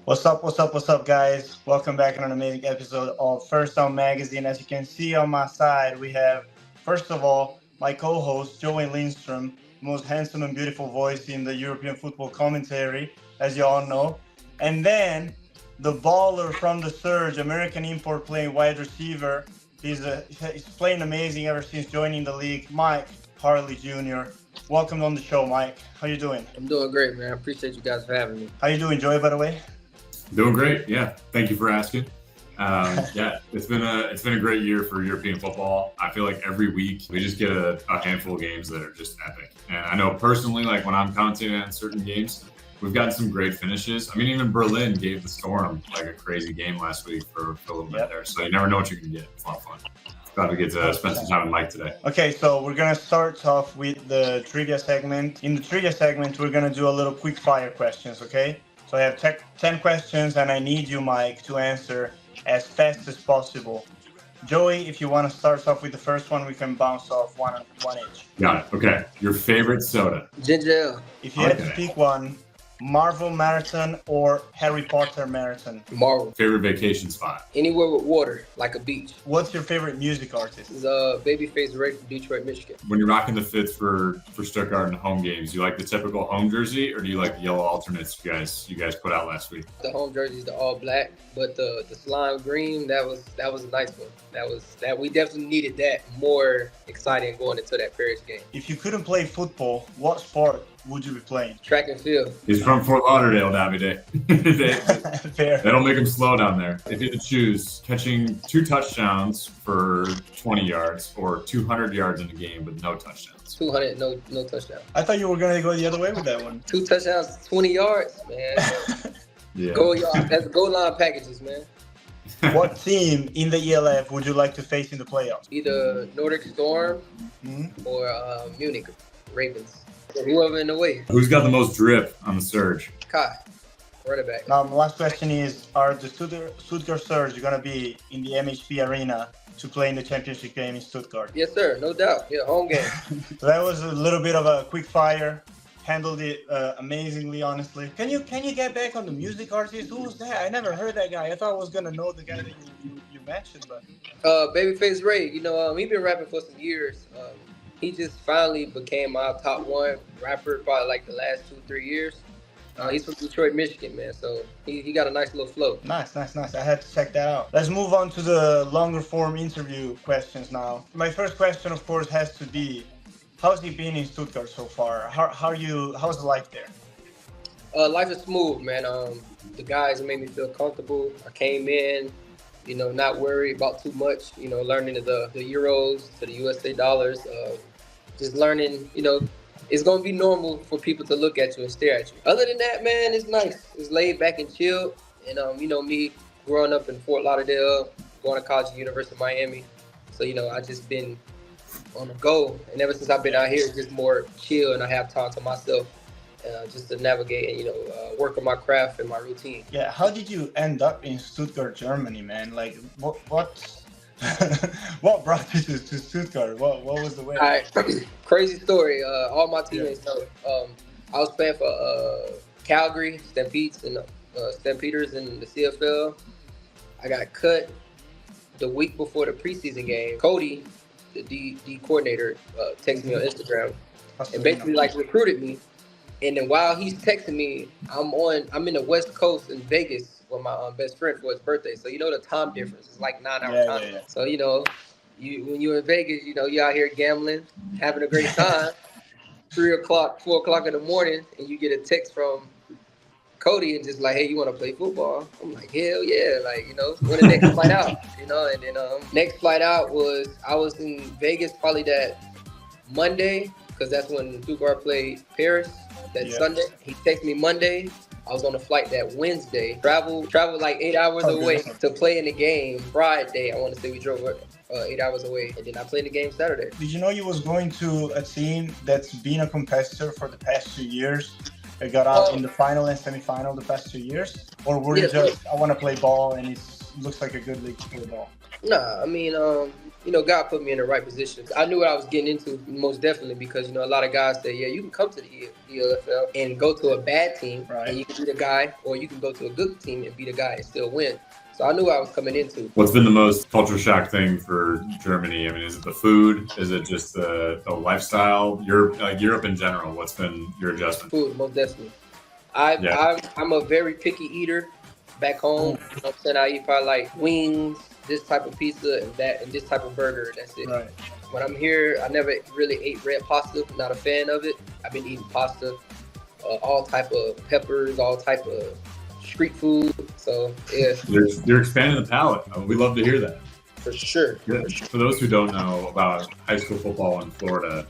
What's up, guys? Welcome back on an amazing episode of First Down Magazine. As you can see on my side, we have, first of all, my co host, Joey Lindstrom, the most handsome and beautiful voice in the European football commentary, as you all know. And then the baller from the Surge, American import playing wide receiver. He's playing amazing ever since joining the league, Mike Harley Jr. Welcome on the show, Mike. How you doing? I'm doing great, man. I appreciate you guys for having me. How you doing, Joey, by the way? Doing great. Yeah. Thank you for asking. Yeah, it's been a great year for European football. I feel like every week we just get a handful of games that are just epic. And I know personally, like when I'm commentating on certain games, we've gotten some great finishes. I mean, even Berlin gave the Storm like a crazy game last week for a little bit there. So you never know what you can get. It's a lot of fun. Glad we get to spend some time with Mike today. Okay, so we're gonna start off with the trivia segment. In the trivia segment, we're gonna do a little quick fire questions. Okay. So I have 10 questions, and I need you, Mike, to answer as fast as possible. Joey, if you want to start off with the first one, we can bounce off one each. Got it. Okay. Your favorite soda? Ginger ale. If you had to pick one, Marvel Marathon or Harry Potter Marathon? Marvel. Favorite vacation spot? Anywhere with water, like a beach. What's your favorite music artist? This is Babyface Ray from Detroit, Michigan. When you're rocking the fifth for Stuttgart in home games, you like the typical home jersey, or do you like the yellow alternates you guys put out last week? The home jersey is the all black, but the slime green, that was a nice one. That we definitely needed that more exciting going into that Paris game. If you couldn't play football, what sport would you be playing? Track and field. He's from Fort Lauderdale, Davide. Fair. That'll make him slow down there. If you had to choose catching 2 touchdowns for 20 yards or 200 yards in a game with no touchdowns. 200, no touchdown. I thought you were going to go the other way with that one. 2 touchdowns, 20 yards, man. Yeah. That's goal line packages, man. What team in the ELF would you like to face in the playoffs? Either Nordic Storm or Munich Ravens. Whoever in the way. Who's got the most drip on the Surge? Kai, running back. Now, my last question is, are the Stuttgart Surge going to be in the MHP Arena to play in the championship game in Stuttgart? Yes, sir. No doubt. Yeah, home game. So that was a little bit of a quick fire. Handled it amazingly, honestly. Can you get back on the music artist? Who was that? I never heard that guy. I thought I was going to know the guy that you mentioned, but... Babyface Ray, he been rapping for some years. He just finally became my top 1 rapper probably like the last 2-3 years. He's from Detroit, Michigan, man. So he got a nice little flow. Nice. I had to check that out. Let's move on to the longer form interview questions now. My first question, of course, has to be, how's he been in Stuttgart so far? How's the life there? Life is smooth, man. The guys made me feel comfortable. I came in, not worried about too much, learning the euros to the USA dollars, just learning, it's going to be normal for people to look at you and stare at you. Other than that, man, it's nice. It's laid back and chill. And, me growing up in Fort Lauderdale, going to college at the University of Miami. So, I just been on the go. And ever since I've been out here, it's just more chill and I have time to myself. Just to navigate and, work on my craft and my routine. Yeah, how did you end up in Stuttgart, Germany, man? Like, what what brought you to Stuttgart? What was the way? All right, crazy story. All my teammates know. I was playing for Calgary Stampeders in the CFL. I got cut the week before the preseason game. Cody, the D coordinator, texted me on Instagram and basically recruited me. And then while he's texting me, I'm in the West Coast in Vegas with my best friend for his birthday. So the time difference is like 9-hour time. Yeah. So when you're in Vegas, you're out here gambling, having a great time. 3 o'clock, 4 o'clock in the morning, and you get a text from Cody and just like, hey, you want to play football? I'm like, hell yeah, when the next flight out, and then next flight out I was in Vegas probably that Monday because that's when Stuttgart played Paris. That Sunday, he texted me Monday. I was on a flight that Wednesday. Traveled like 8 hours away to play in the game. Friday, I want to say we drove 8 hours away, and then I played the game Saturday. Did you know you was going to a team that's been a competitor for the past 2 years? They got out in the final and semifinal the past 2 years, or were you just I want to play ball and it looks like a good league to play ball? Nah, I mean God put me in the right position. I knew what I was getting into most definitely because, a lot of guys say, yeah, you can come to the ELFL and go to a bad team and you can be the guy, or you can go to a good team and be the guy and still win. So I knew what I was coming into. What's been the most culture shock thing for Germany? I mean, is it the food? Is it just the lifestyle? Europe in general, what's been your adjustment? Food, most definitely. I'm a very picky eater back home. You know what I'm saying? I eat probably like wings, this type of pizza, and this type of burger. That's it. Right. When I'm here, I never really ate red pasta. Not a fan of it. I've been eating pasta, all type of peppers, all type of street food. So yeah, you're expanding the palate. We love to hear that. For sure. Yeah. For those who don't know about high school football in Florida,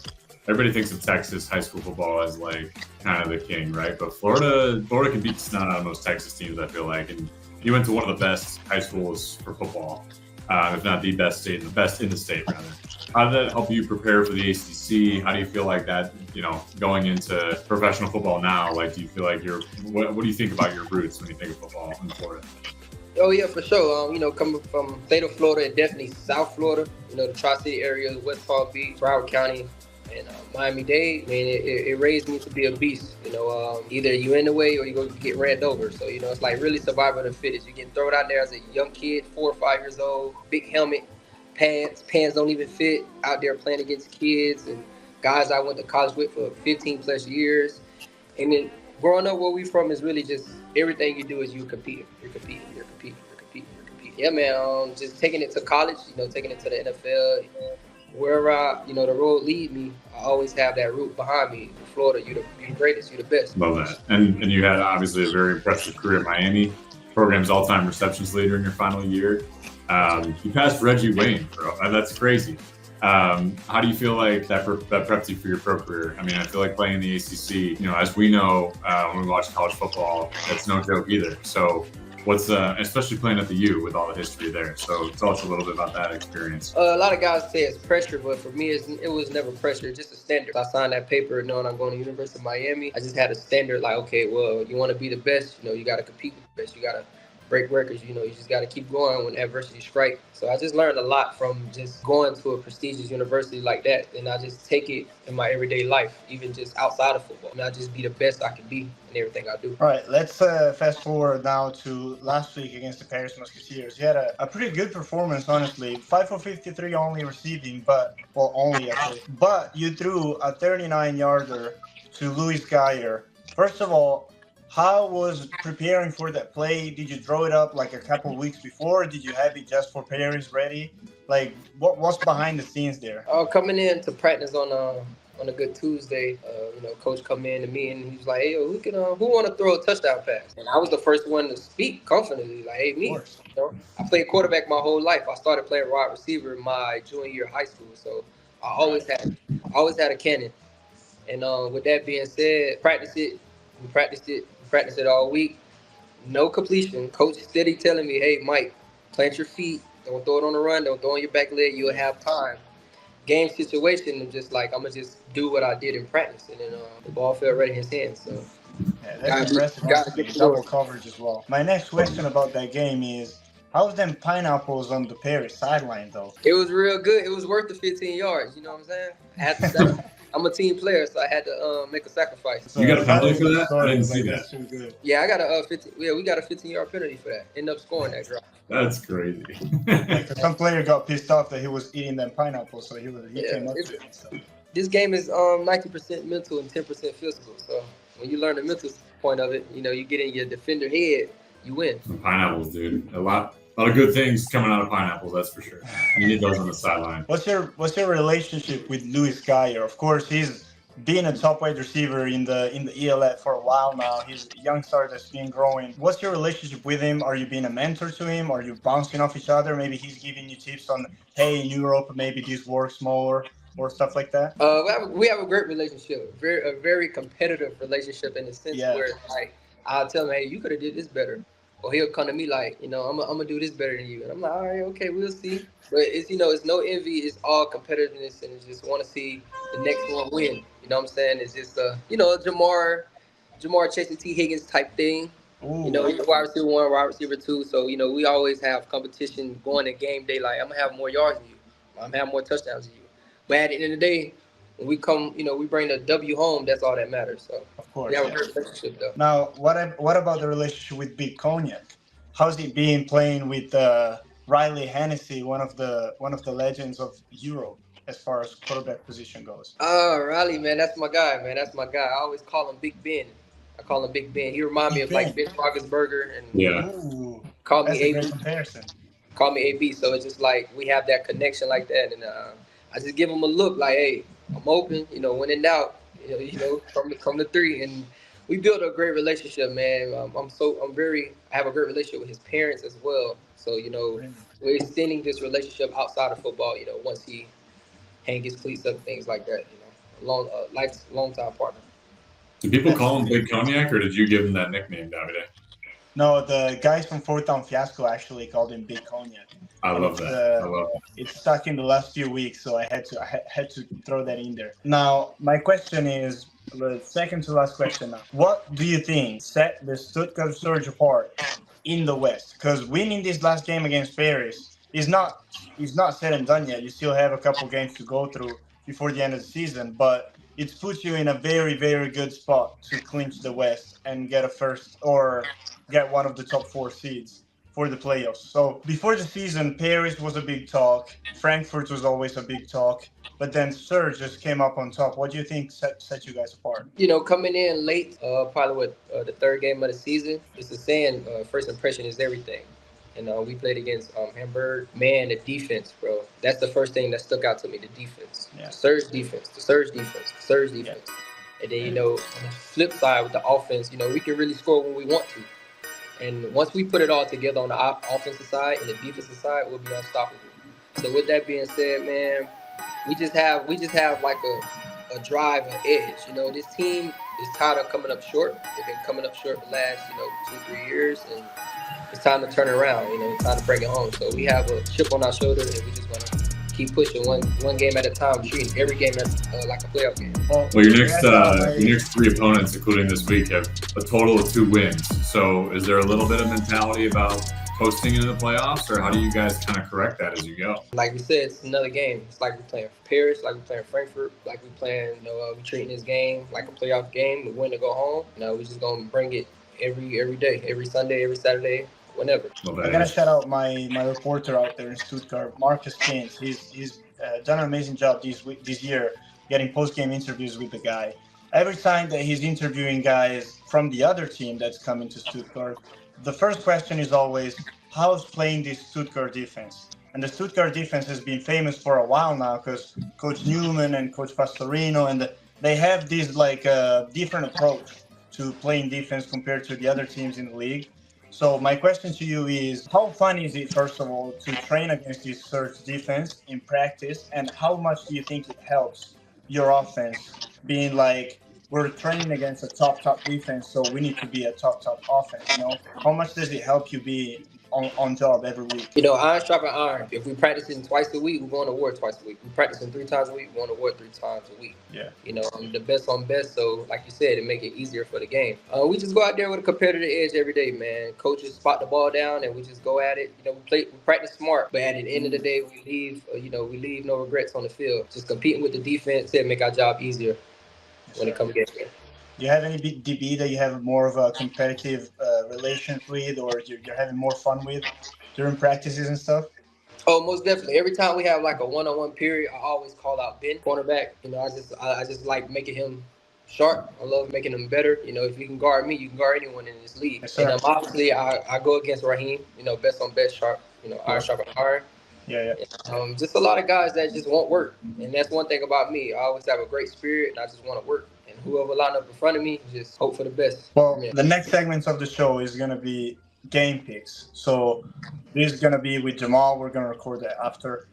everybody thinks of Texas high school football as like kind of the king, right? But Florida can beat the snot out of most Texas teams, I feel like. And you went to one of the best high schools for football, if not the best in the state, rather. How did that help you prepare for the ACC? How do you feel like that, going into professional football now? Like, do you feel like what do you think about your roots when you think of football in Florida? Oh, yeah, for sure. Coming from state of Florida and definitely South Florida, the Tri-City area, West Palm Beach, Broward County, and Miami-Dade, it raised me to be a beast. Either you in the way or you go get ran over. So, it's like really survival of the fittest. You get thrown out there as a young kid, 4 or 5 years old, big helmet, pants don't even fit, out there playing against kids and guys I went to college with for 15 plus years. And then growing up where we from is really just everything you do is you're competing. Yeah, man, just taking it to college, taking it to the NFL, wherever the road lead me, I always have that root behind me. Florida, you're the greatest, you're the best. Love that. And you had obviously a very impressive career at Miami, program's all-time receptions leader in your final year. You passed Reggie Wayne, bro. That's crazy. How do you feel like that prepped you for your pro career? I mean, I feel like playing in the ACC, as we know, when we watch college football, it's no joke either. So what's especially playing at the U with all the history there? So tell us a little bit about that experience. A lot of guys say it's pressure, but for me, it was never pressure. It's just a standard. I signed that paper knowing I'm going to University of Miami. I just had a standard like, okay, well, you want to be the best, you got to compete with the best. You got to break records, you just got to keep going when adversity strikes. So I just learned a lot from just going to a prestigious university like that, and I just take it in my everyday life, even just outside of football. I just be the best I can be in everything I do. All right, let's fast forward now to last week against the Paris Musketeers. You had a pretty good performance, honestly. 5 for 53 only receiving, only actually. But you threw a 39-yarder to Luis Geyer. First of all, how was preparing for that play? Did you draw it up like a couple of weeks before? Did you have it just for Paris ready? Like, what's behind the scenes there? Coming in to practice on a good Tuesday, coach come in to me and he was like, hey, yo, who want to throw a touchdown pass? And I was the first one to speak confidently, like, hey, me. I played quarterback my whole life. I started playing wide receiver my junior year of high school, so I always had a cannon. And with that being said, we practiced it all week. No completion. Coach steady telling me, hey, Mike, plant your feet. Don't throw it on the run. Don't throw on your back leg. You'll have time. Game situation, I'm just like, I'm going to just do what I did in practice. And then the ball fell right in his hands. So yeah, that's impressive. Double coverage as well. My next question about that game is, how's them pineapples on the Paris sideline, though? It was real good. It was worth the 15 yards. You know what I'm saying? I had to I'm a team player, so I had to make a sacrifice. So you got a penalty for that? I didn't see that. Yeah, I got a 15. Yeah, we got a 15-yard penalty for that. End up scoring that drive. That's crazy. Some player got pissed off that he was eating them pineapples, so he came up to it. So. This game is 90% mental and 10% physical. So when you learn the mental point of it, you get in your defender head, you win. Pineapples, dude. A lot of good things coming out of pineapples, that's for sure. You need those on the sideline. What's your relationship with Luis Geyer? Of course, he's been a top wide receiver in the ELF for a while now. He's a young star that's been growing. What's your relationship with him? Are you being a mentor to him? Are you bouncing off each other? Maybe he's giving you tips on, hey, in Europe, maybe this works more or stuff like that? We have a great relationship, a very competitive relationship in the sense where like I'll tell him, hey, you could have did this better. Or he'll come to me like, I'm gonna do this better than you. And I'm like, all right, okay, we'll see. But it's, it's no envy. It's all competitiveness, and it's just want to see the next one win. You know what I'm saying? It's just, Jamar chasing T. Higgins type thing. Ooh. He's wide receiver 1, wide receiver 2. So, we always have competition going to game day. Like, I'm gonna have more yards than you. I'm having more touchdowns than you. But at the end of the day, when we come, we bring the W home. That's all that matters. So Of we course, have a yes. great relationship though. Now, what about the relationship with Big Cognac? How's it being playing with Riley Hennessy, one of the legends of Europe as far as quarterback position goes? Riley, man, that's my guy, man. That's my guy. I always call him Big Ben. I call him Big Ben. He remind me Big of like Ben. Ben Roethlisberger and Yeah. Ooh, call me that's a great AB. comparison. Call me AB. So it's just like we have that connection like that, and I just give him a look like, hey, I'm open. When in doubt, come to three, and we built a great relationship, man. I have a great relationship with his parents as well. So Really. we're extending this relationship outside of football. Once he hang his cleats up, things like that. Long time partner. Do people That's call him Big Cognac, or did you give him that nickname, Davide? No, the guys from Fourth Down Fiasco actually called him Big Cognac, I and love it's that. I love that. it's stuck in the last few weeks, so I had to throw that in there. Now, my question is the second to last question. Now, what do you think set the Stuttgart Surge apart in the West? Because winning this last game against Paris is not said and done yet. You still have a couple games to go through before the end of the season, but it's put you in a very, very good spot to clinch the West and get a first or get one of the top four seeds for the playoffs. So before the season, Paris was a big talk. Frankfurt was always a big talk. But then Surge just came up on top. What do you think set you guys apart? Coming in late, probably with the third game of the season, it's the saying, first impression is everything. And we played against Hamburg. Man, the defense, bro. That's the first thing that stuck out to me, the defense. Yeah. The Surge defense, the Surge defense, the Surge defense. Yeah. And then, on the flip side with the offense, we can really score when we want to. And once we put it all together on the offensive side and the defensive side, we'll be unstoppable. So with that being said, man, we just have like a drive, an edge. This team is tired of coming up short. They've been coming up short the last 2-3 years, and it's time to turn it around. It's time to bring it home. So we have a chip on our shoulder, and we just want to keep pushing one game at a time, treating every game as like a playoff game. Well, your next three opponents, including this week, have a total of 2 wins. So is there a little bit of mentality about coasting into the playoffs, or how do you guys kind of correct that as you go? Like we said, it's another game. It's like we're playing Paris, like we're playing Frankfurt, like we're playing, we're treating this game like a playoff game. We win to go home. We're just going to bring it every day, every Sunday, every Saturday, whenever. I gotta shout out my reporter out there in Stuttgart, Marcus Keynes. He's done an amazing job this year getting post-game interviews with the guy. Every time that he's interviewing guys from the other team that's coming to Stuttgart, the first question is always, how's playing this Stuttgart defense? And the Stuttgart defense has been famous for a while now because Coach Newman and Coach Pastorino, and they have this different approach to playing defense compared to the other teams in the league. So my question to you is, how fun is it, first of all, to train against this Surge defense in practice, and how much do you think it helps your offense being like, we're training against a top defense, so we need to be a top offense, How much does it help you be on job every week? Iron sharpen iron. If we practicing twice a week, we're going to war twice a week. We practicing 3 times a week, we're going to war 3 times a week. Yeah. I'm the best on best, so like you said, it make it easier for the game. We just go out there with a competitive edge every day, man. Coaches spot the ball down, and we just go at it. We practice smart, but at the end of the day, we leave no regrets on the field. Just competing with the defense and make our job easier when it comes against it. Do you have any DB that you have more of a competitive relations with, or you're having more fun with during practices and stuff? Oh, most definitely. Every time we have like a one-on-one period, I always call out Ben, cornerback. I just like making him sharp. I love making him better. If you can guard me, you can guard anyone in this league. Yes, and obviously, I go against Raheem. Best on best, sharp. Iron sharpen iron. Yeah. Just a lot of guys that just won't work, and that's one thing about me. I always have a great spirit, and I just want to work. And whoever line up in front of me, just hope for the best. Well, the next segments of the show is gonna be game picks. So this is gonna be with Jamal. We're gonna record that after.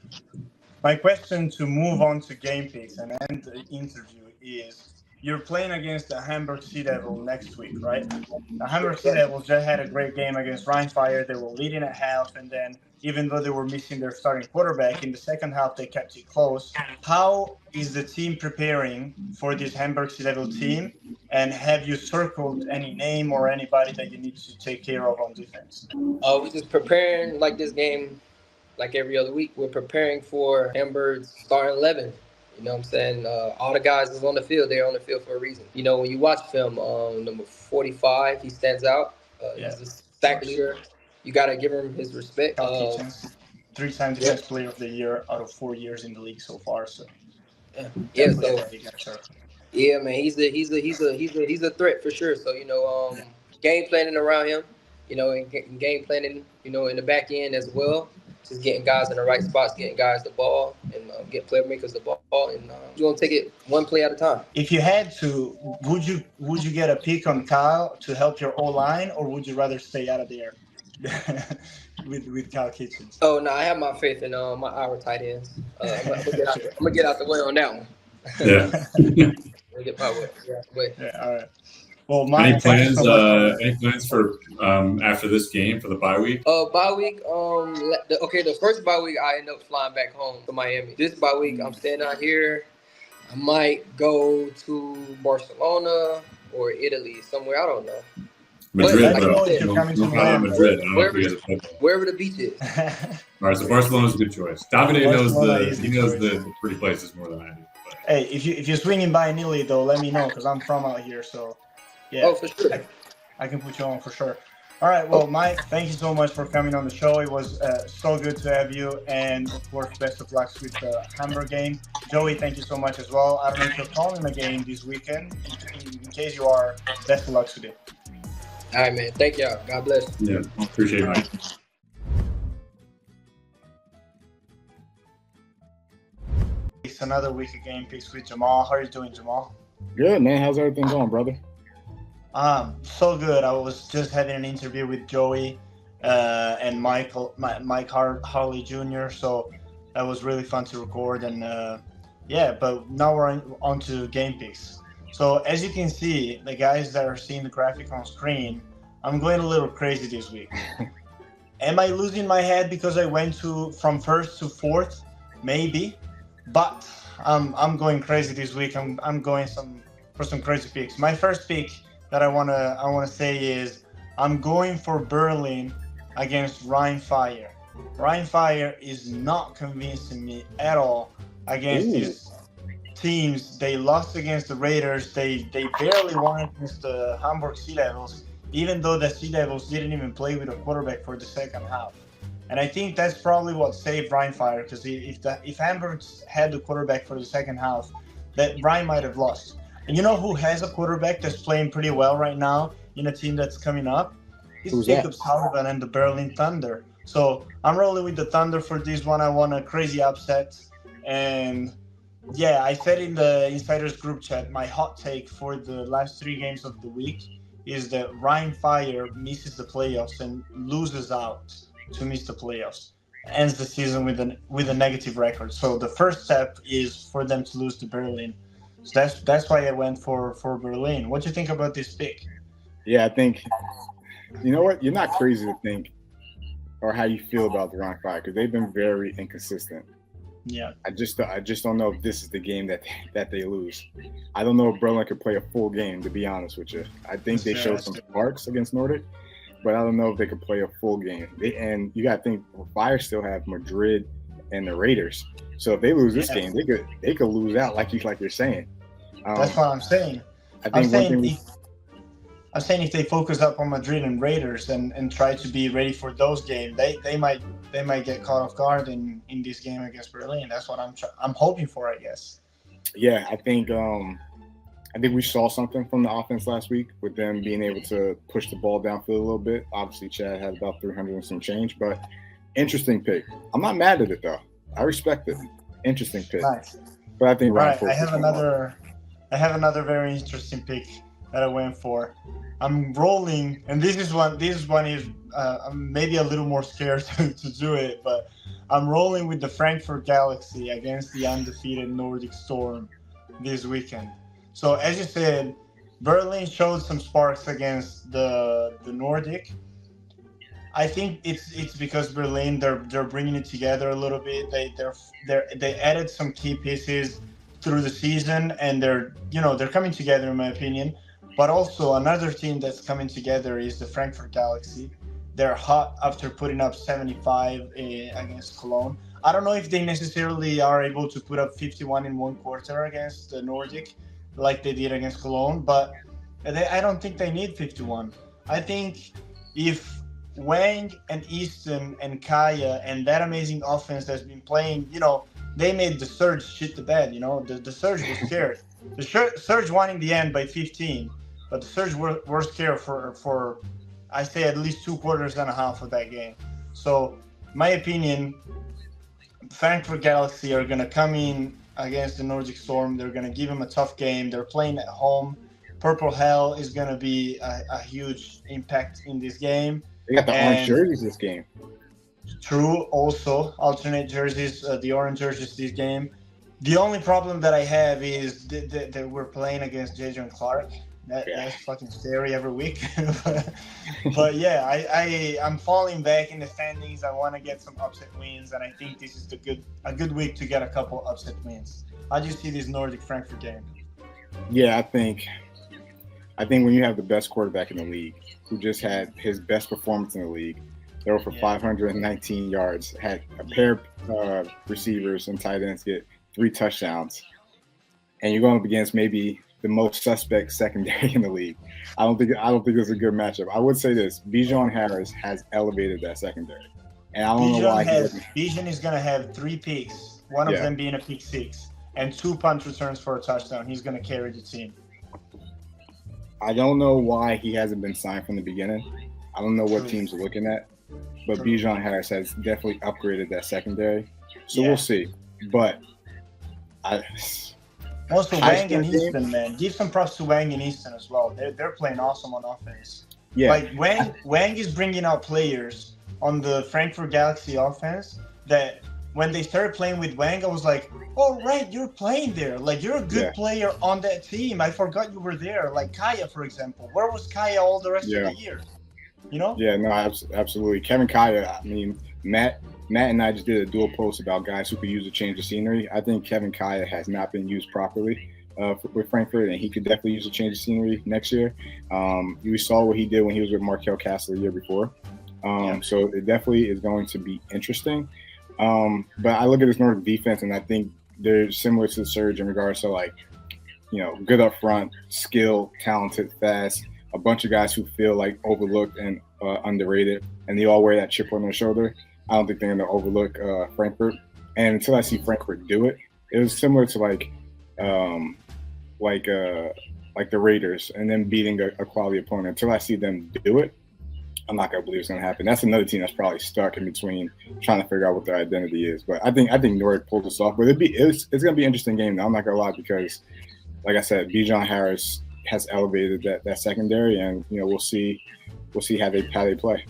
My question to move on to game picks and end the interview is: you're playing against the Hamburg Sea Devil next week, right? The Hamburg Sea Devils just had a great game against Rheinfire. They were leading at half, and then even though they were missing their starting quarterback, in the second half they kept it close. How is the team preparing for this Hamburg Sea Devil team? And have you circled any name or anybody that you need to take care of on defense? We're just preparing like this game like every other week, we're preparing for Hamburg's starting 11. You know what I'm saying? All the guys is on the field. They're on the field for a reason. You know, when you watch film, number 45, he stands out. Yeah, He's a sack leader. You got to give him his respect. Cal Kitchens, 3-time Yeah, Defensive Player of the Year out of 4 years in the league so far. So yeah. definitely So a guy you got to circle. yeah, man, he's a threat for sure. So game planning around him, and game planning, in the back end as well. Just getting guys in the right spots, getting guys the ball, and get playmakers the ball, and you're gonna take it one play at a time. If you had to, would you get a pick on Kyle to help your O line, or would you rather stay out of there with Kyle Kitchens? Oh no, I have my faith in my our tight ends. I'm gonna get out the way on that one. Yeah. I'm gonna get my way. Get out the way. Yeah, all right. Well, Any thank you plans? so much. Any plans for after this game for the bye week? Bye week. The first bye week I end up flying back home to Miami. This bye week I'm staying out here. I might go to Barcelona or Italy, somewhere, I don't know. Madrid, But, though. if you're coming to Don't count on Miami. Madrid. I don't know if you guys are football. Wherever the beach is. All right, so Barcelona's a good choice. Davide knows Barcelona is he the knows choice. the pretty places more than I do. But. Hey, if you're swinging by in Italy though, let me know because I'm from out here. So yeah, Oh, for sure. I can put you on for sure. All right, well, Mike, thank you so much for coming on the show. It was so good to have you, and of course, best of luck with the Hamburg game. Joey, thank you so much as well. I don't know if you're calling a game this weekend. In case you are, best of luck with it. All right, man. Thank y'all. God bless. Yeah, appreciate it, Mike. It's another week of game picks with Jamal. How are you doing, Jamal? Good, man. How's everything going, brother? So good. I was just having an interview with Joey and Mike Harley Jr. So that was really fun to record. And but now we're on to game picks. So as you can see, the guys that are seeing the graphic on screen, I'm going a little crazy this week. Am I losing my head because I went from first to fourth? Maybe, but I'm going crazy this week. I'm going for some crazy picks. My first pick that I wanna say is I'm going for Berlin against Rhein Fire. Rhein Fire is not convincing me at all against these teams. They lost against the Raiders. They barely won against the Hamburg Sea Devils, even though the Sea Devils didn't even play with a quarterback for the second half. And I think that's probably what saved Rhein Fire, because if Hamburg had the quarterback for the second half, that Rhein might have lost. And you know who has a quarterback that's playing pretty well right now in a team that's coming up? It's Jacob Sullivan and the Berlin Thunder. So I'm rolling with the Thunder for this one. I want a crazy upset. And yeah, I said in the Insiders group chat, my hot take for the last 3 games of the week is that Rhein Fire misses the playoffs and loses out to miss the playoffs. Ends the season with a negative record. So the first step is for them to lose to Berlin. So that's why I went for Berlin. What do you think about this pick? Yeah, I think, you know what? You're not crazy to think or how you feel about the Rhein Fire, because they've been very inconsistent. Yeah. I just don't know if this is the game that they lose. I don't know if Berlin could play a full game, to be honest with you. I think they showed some sparks against Nordic, but I don't know if they could play a full game. And you got to think, Fire still have Madrid and the Raiders. So if they lose this game, they could lose out, like you're saying. That's what I'm saying. I'm saying if they focus up on Madrid and Raiders and try to be ready for those games, they might get caught off guard in this game against Berlin. That's what I'm hoping for, I guess. Yeah, I think we saw something from the offense last week with them being able to push the ball downfield a little bit. Obviously, Chad had about 300 and some change, but interesting pick. I'm not mad at it though. I respect it. Interesting pick. Nice. But I think I have another very interesting pick that I went for. I'm rolling, and this one is I'm maybe a little more scared to do it, but I'm rolling with the Frankfurt Galaxy against the undefeated Nordic Storm this weekend. So as you said, Berlin showed some sparks against the Nordic. I think it's because Berlin they're bringing it together a little bit. They added some key pieces through the season, and they're coming together in my opinion. But also another team that's coming together is the Frankfurt Galaxy, they're hot after putting up 75 against Cologne. I don't know if they necessarily are able to put up 51 in one quarter against the Nordic like they did against Cologne, but I don't think they need 51. I think if Wang and Easton and Kaya and that amazing offense that's been playing, they made the Surge shit the bed. The Surge was scared. The Surge won in the end by 15, but the Surge were scared for I say at least 2 quarters and a half of that game. So my opinion, Frankfurt Galaxy are gonna come in against the Nordic Storm. They're gonna give them a tough game. They're playing at home. Purple Hell is gonna be a huge impact in this game. They got the orange jerseys this game. True, also alternate jerseys, the orange jerseys this game. The only problem that I have is that we're playing against Jason Clark. That's fucking scary every week. but yeah, I'm falling back in the standings. I want to get some upset wins, and I think this is a good week to get a couple upset wins. How do you see this Nordic Frankfurt game? Yeah, I think when you have the best quarterback in the league, who just had his best performance in the league, threw for 519 yards, had a pair of receivers and tight ends get 3 touchdowns, and you're going up against maybe the most suspect secondary in the league. I don't think it's a good matchup. I would say this: Bijan Harris has elevated that secondary, and I don't know why. Bijan is going to have 3 picks, one of them being a pick 6, and 2 punt returns for a touchdown. He's going to carry the team. I don't know why he hasn't been signed from the beginning. I don't know what teams are looking at, but Bijan Harris has definitely upgraded that secondary. So we'll see. But also Wang and Easton, man. Give some props to Wang and Easton as well. They're playing awesome on offense. Yeah. Like Wang is bringing out players on the Frankfurt Galaxy offense that when they started playing with Wang, I was like, oh, right, you're playing there. Like, you're a good player on that team. I forgot you were there. Like Kaya, for example. Where was Kaya all the rest of the year? Yeah, no, absolutely. Kevin Kaya, I mean, Matt and I just did a dual post about guys who could use a change of scenery. I think Kevin Kaya has not been used properly with Frankfurt, and he could definitely use a change of scenery next year. You saw what he did when he was with Markel Castle the year before. So it definitely is going to be interesting. But I look at this Nordic defense, and I think they're similar to the Surge in regards to, like, good up front, skill, talented, fast, a bunch of guys who feel like overlooked and underrated, and they all wear that chip on their shoulder. I don't think they're going to overlook Frankfurt. And until I see Frankfurt do it, it was similar to like the Raiders and then beating a quality opponent. Until I see them do it, I'm not going to believe it's going to happen. That's another team that's probably stuck in between trying to figure out what their identity is. But I think Nordic pulled this off. But it's going to be an interesting game, though. I'm not going to lie, because, like I said, Bijan Harris has elevated that secondary, and we'll see how they play.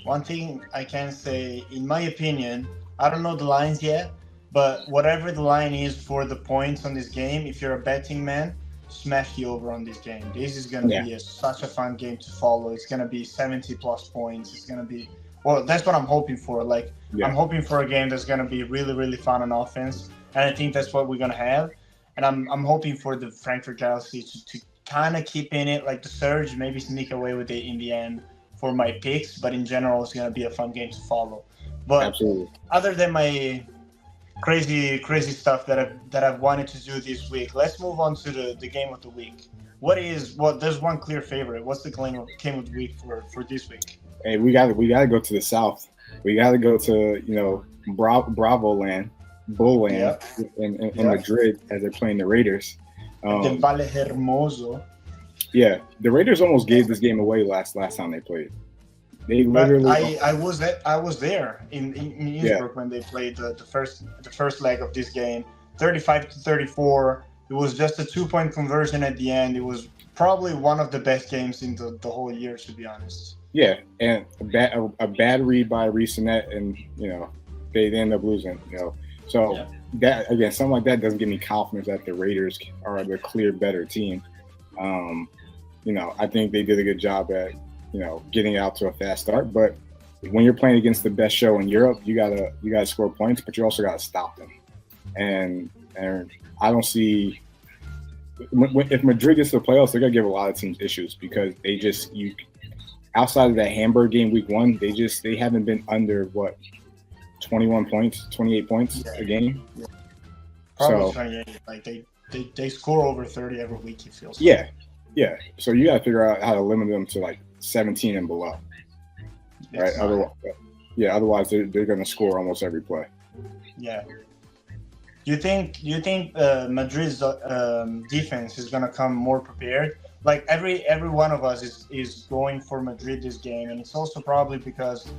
One thing I can say, in my opinion, I don't know the lines yet, but whatever the line is for the points on this game, if you're a betting man, smash the over on this game. This is going to be such a fun game to follow. It's going to be 70 plus points. It's going to be, well, that's what I'm hoping for. I'm hoping for a game that's going to be really, really fun on offense, and I think that's what we're going to have. And I'm hoping for the Frankfurt Galaxy to kind of keep in it, like the Surge, maybe sneak away with it in the end for my picks. But in general, it's going to be a fun game to follow. But other than my crazy stuff that I've wanted to do this week, let's move on to the game of the week. There's one clear favorite. What's the game of the week for this week? Hey, we got to go to the South. We got to go to Bravo Land. Bullland in Madrid as they're playing the Raiders. The Valle Hermoso. Yeah, the Raiders almost gave this game away last time they played. They literally. I was there in Innsbruck when they played the first leg of this game, 35-34. It was just a 2-point conversion at the end. It was probably one of the best games in the whole year, to be honest. Yeah, and a bad read by Reesenet, and they end up losing. So that, again, something like that doesn't give me confidence that the Raiders are the clear better team. I think they did a good job at, getting out to a fast start. But when you're playing against the best show in Europe, you gotta score points, but you also gotta stop them. And I don't see if Madrid gets to the playoffs, they're gonna give a lot of teams issues because outside of that Hamburg game week 1, they haven't been under 21 points, 28 points a game. Yeah. Probably So 28. Like they score over 30 every week. It feels. Yeah. So you got to figure out how to limit them to like 17 and below, right? Otherwise they're going to score almost every play. Yeah. Do you think Madrid's defense is going to come more prepared? Like every one of us is going for Madrid this game, and it's also probably because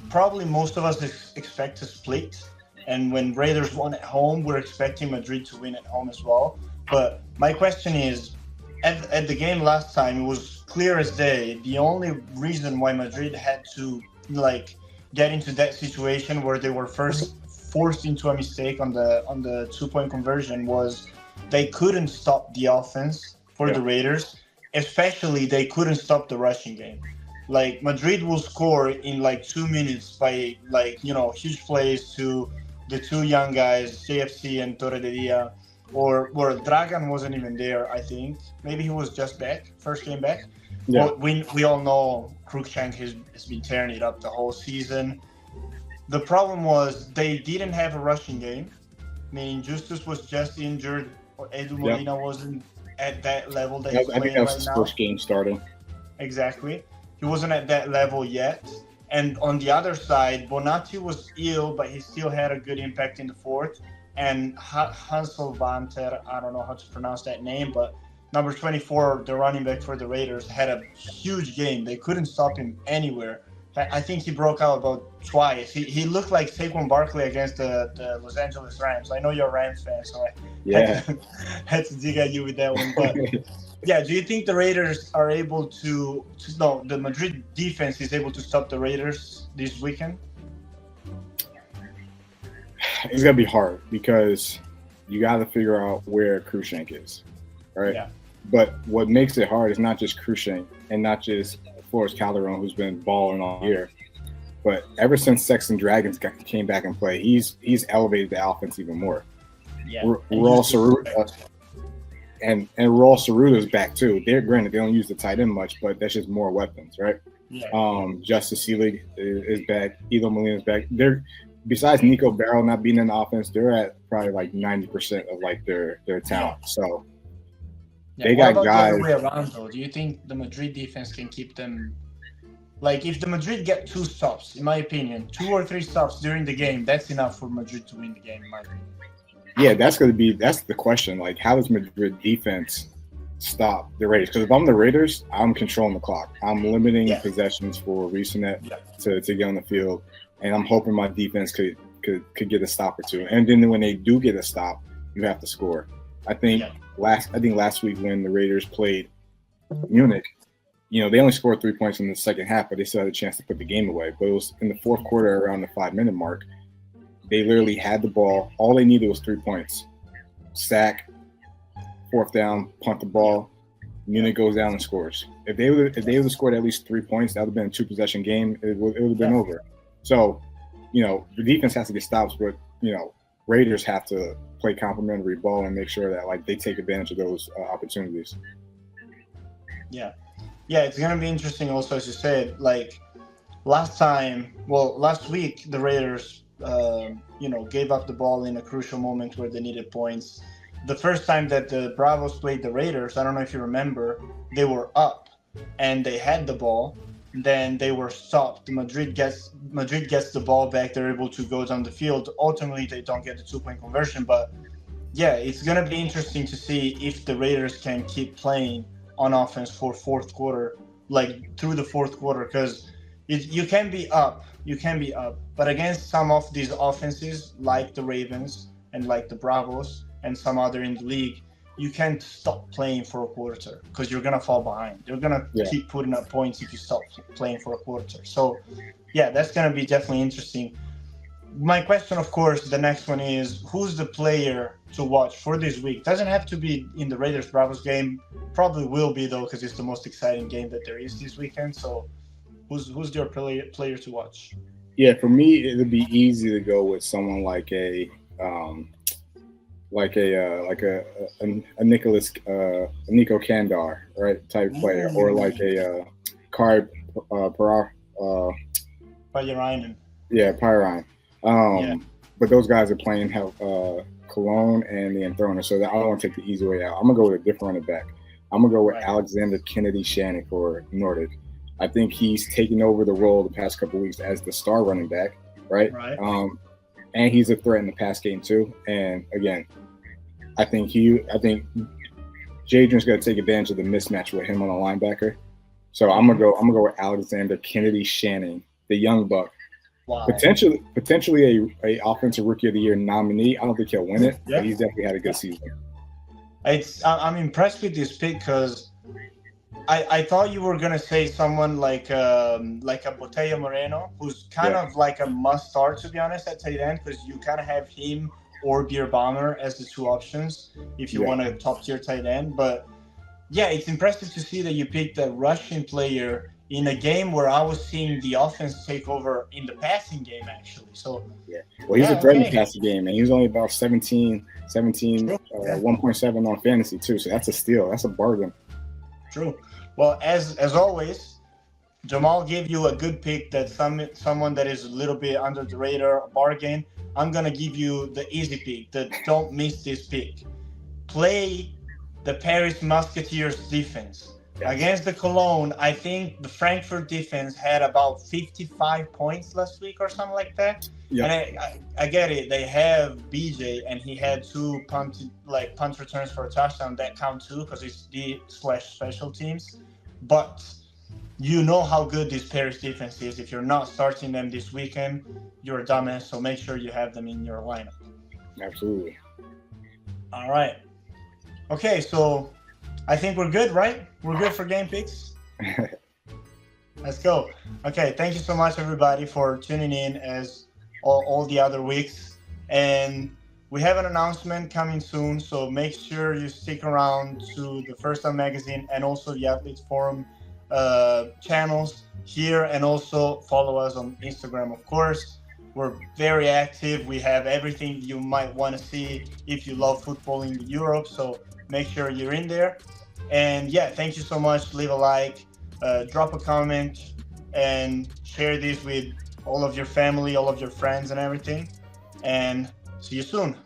probably most of us expect to split, and when Raiders won at home, we're expecting Madrid to win at home as well. But my question is, at the game last time, it was clear as day. The only reason why Madrid had to like get into that situation where they were first forced into a mistake on the 2-point conversion was they couldn't stop the offense for the Raiders, especially they couldn't stop the rushing game. Like Madrid will score in like 2 minutes by like, huge plays to the two young guys, JFC and Torre de Dia, or Dragan wasn't even there, I think. Maybe he was just back, first game back. Yeah. But we all know Cruikshank has been tearing it up the whole season. The problem was they didn't have a rushing game, meaning Justus was just injured, or Edu Molina wasn't at that level that he's I think playing that was right his now. first game starting. Exactly. He wasn't at that level yet. And on the other side, Bonatti was ill, but he still had a good impact in the fourth. And Hansel Vanter, I don't know how to pronounce that name, but number 24, the running back for the Raiders, had a huge game. They couldn't stop him anywhere. I think he broke out about twice. He looked like Saquon Barkley against the Los Angeles Rams. I know you're a Rams fan, so I had to dig at you with that one. But yeah, do you think the Raiders are able to no, the Madrid defense is able to stop the Raiders this weekend? It's going to be hard because you got to figure out where Cruikshank is, right? Yeah. But what makes it hard is not just Cruikshank and not just Forrest Calderon, who's been balling all year, but ever since Sexton Dragons came back and play, he's elevated the offense even more. Yeah, Raul Cerruta and Raul Cerruta's back too. They're granted they don't use the tight end much, but that's just more weapons, right? Yeah. Justice Seelig is back. Edo Molina's back. They're besides Nico Barrow not being in the offense, they're at probably like 90% of like their talent. So. Yeah, they got guys. The other way around, though? Do you think the Madrid defense can keep them? Like, if the Madrid get 2 stops, in my opinion, 2 or 3 stops during the game, that's enough for Madrid to win the game, in my opinion. Yeah, that's the question. Like, how does Madrid defense stop the Raiders? Because if I'm the Raiders, I'm controlling the clock. I'm limiting possessions for Reesenet to get on the field, and I'm hoping my defense could get a stop or two. And then when they do get a stop, you have to score. I think last week when the Raiders played Munich, they only scored 3 points in the second half, but they still had a chance to put the game away. But it was in the fourth quarter around the 5-minute mark. They literally had the ball. All they needed was 3 points. Sack, fourth down, punt the ball. Munich goes down and scores. If they would have scored at least 3 points, that would have been a 2-possession game. It would have been over. So, the defense has to get stops, but Raiders have to play complimentary ball and make sure that like they take advantage of those opportunities. Yeah, it's gonna be interesting. Also, as you said, like last week the Raiders, gave up the ball in a crucial moment where they needed points. The first time that the Bravos played the Raiders, I don't know if you remember, they were up and they had the ball. Then they were stopped. Madrid gets the ball back. They're able to go down the field. Ultimately, they don't get the 2-point conversion. But yeah, it's gonna be interesting to see if the Raiders can keep playing on offense for fourth quarter, like through the fourth quarter, because you can be up, but against some of these offenses, like the Ravens and like the Bravos and some other in the league, you can't stop playing for a quarter because you're going to fall behind. You're going to keep putting up points if you stop playing for a quarter. So, yeah, that's going to be definitely interesting. My question, of course, the next one is, who's the player to watch for this week? Doesn't have to be in the Raiders-Bravos game. Probably will be, though, because it's the most exciting game that there is this weekend. So, who's your player to watch? Yeah, for me, it would be easy to go with someone like a Nico Kandar, right, type player, or like a Pajarainen. Yeah, Pyron. Yeah. But those guys are playing Cologne and the Enthroner, so that I don't want to take the easy way out. I'm gonna go with a different running back. I'm gonna go with Alexander Kennedy Shannon for Nordic. I think he's taken over the role the past couple of weeks as the star running back, right? And he's a threat in the pass game too. And again, I think Jadrian's gonna take advantage of the mismatch with him on the linebacker. So I'm gonna go with Alexander Kennedy Shannon, the young buck. Wow. Potentially a offensive rookie of the year nominee. I don't think he'll win it, but he's definitely had a good season. I'm impressed with this pick because I thought you were gonna say someone like a Botella Moreno, who's kind of like a must start, to be honest, at tight end, because you kind of have him or Beer Bomber as the two options if you want a top tier tight end. But yeah, it's impressive to see that you picked a Russian player in a game where I was seeing the offense take over in the passing game, actually. So well, he's a threat in the passing game, and he was only about 1.7 on fantasy too. So that's a steal. That's a bargain. True. Well, as always, Jamal gave you a good pick. That someone that is a little bit under the radar, a bargain. I'm gonna give you the easy pick. Don't miss this pick. Play the Paris Musketeers defense. Against the Cologne, I think the Frankfurt defense had about 55 points last week or something like that. And I get it. They have BJ, and he had 2 punt returns for a touchdown. That count too because it's D/special teams. But you know how good this Paris defense is. If you're not starting them this weekend, you're a dumbass. So make sure you have them in your lineup. Absolutely. All right. Okay, so I think we're good, right? We're good for game picks. Let's go. Okay, thank you so much, everybody, for tuning in as all the other weeks. And we have an announcement coming soon, so make sure you stick around to the First Down Magazine and also the Athletes Forum channels here, and also follow us on Instagram, of course. We're very active. We have everything you might want to see if you love football in Europe, so make sure you're in there. And yeah, thank you so much. Leave a like, drop a comment, and share this with all of your family, all of your friends, and everything. And see you soon.